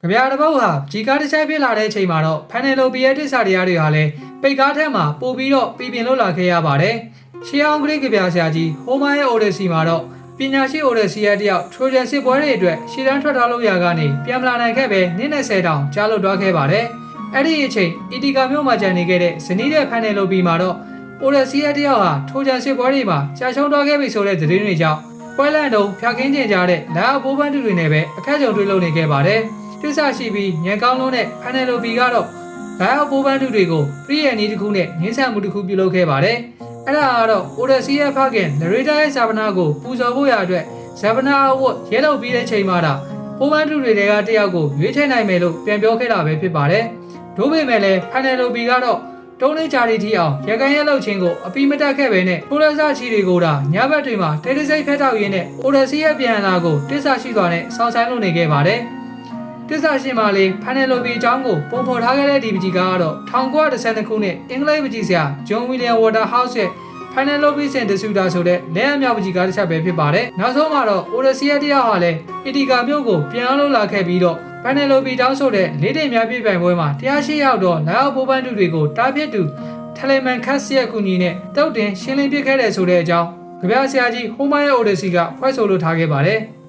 ကြပြတစ်ပုတ်ဟာဂျီကားတစ်ချိုက်ဖြစ်လာတဲ့အချိန်မှာတော့ဖန်နယ်လိုဘီရဲ့တစ္ဆာတရားတွေဟာလည်းပိတ်ကားထဲမှာပို့ပြီးတော့ပြည်ပြင်လို့လာခဲ့ရပါတယ်ရှေးအောင်ဂရိကြပြဆရာကြီးဟိုမာရဲ့ Odyssey မှာတော့ပညာရှိ Odyssey ရဲ့တယောက် Trojan စစ်ပွဲတွေအတွက်ရှေ့တန်းထွက်ထားလို့ရကနေပြန်မလာနိုင်ခဲ့ပဲနှစ်20တောင်ကြားလွတ်သွားခဲ့ပါတယ်အဲ့ဒီအချိန်အီတီကာမြို့မှာကျန်နေခဲ့တဲ့ဇနီးတဲ့ဖန်နယ်လိုဘီမှာတော့ Odyssey ရဲ့တယောက်ဟာ Trojan စစ်ပွဲတွေမှာကြာရှုံးသွားခဲ့ပြီဆိုတဲ့သတင်းတွေကြောင့်ပွဲလန့်တုံဖျက်ခင်းကျင်ကြတဲ့လာအပိုးပန်းတူတွေနဲ့ပဲအခက်ကြုံတွေ့လုံနေခဲ့ပါတယ်တစ္ဆာရှိပြီးညံကောင်းလုံးနဲ့ဖန်နယ်လိုဘီကတော့လာအပိုးပန်းတူတွေကိုပြည်ရဲ့နီးတစ်ခုနဲ့ငင်းဆန်မှုတစ်ခုပြုလုပ်ခဲ့ပါတယ်အဲ့ဒါကတော့ Odyssey ရဲ့ဖခင်နရေတာရဲ့ဇာပနာကိုပူဇော်ဖို့ရအတွက်ဇာပနာအဝတ်ရဲလုပ်ပြီးတဲ့ချိန်မှာတာပိုးပန်းတူတွေကတယောက်ကိုရွေးချယ်နိုင်မယ်လို့ပြန်ပြောခဲ့တာပဲဖြစ်ပါတယ်။ဒါပေမဲ့လည်းဖန်နယ်လိုဘီကတော့တုံးလေးချာရီတီအောင်ရကန်ရဲလှုပ်ခြင်းကိုအပီမတက်ခဲ့ပဲနဲ့ပိုလဆာချီတွေကိုတာညဘက်တွေမှာတိတ်တိတ်ဆိတ်ဖက်ထောက်ရင်းနဲ့ Odyssey ရဲ့ပြန်လာကိုတစ္ဆာရှိသွားနဲ့ဆောင်းဆိုင်လုပ်နေခဲ့ပါတယ်။တစ္ဆာရှင်မလေးဖန်နယ်လိုဘီအကြောင်းကိုပုံဖော်ထားခဲ့တဲ့ဒီပကြီးကတော့1912ခုနှစ်အင်္ဂလိပ်ပကြီးဆရာဂျွန်ဝီလျံဝါတာဟောက်စ်ရဲ့ဖန်နယ်လိုဘီစင်တဆူတာဆိုတဲ့လက်အမြောက်ပကြီးကားတစ်ချက်ပဲဖြစ်ပါတယ်။နောက်ဆုံးမှာတော့ Odyssey ရဲ့တရားဟာလည်းအီတီကာမြို့ကိုပြန်အောင်လုပ်လာခဲ့ပြီးတော့ဖန်နယ်လိုဘီတောင်းဆိုတဲ့လေးတင်များပြည့်ပြိုင်ပွဲမှာ108ရောက်တော့လာရောက်ပိုးပန်းတူတွေကိုတားဖြစ်သူထလေမန်ခတ်စီရဲ့ကူညီနဲ့တုတ်တင်ရှင်းလင်းပြခဲ့တဲ့ဆိုတဲ့အကြောင်းကြပြဆရာကြီးဟိုမာရဲ့ Odyssey ကဖွဲ့ဆိုလို့ထားခဲ့ပါတယ်။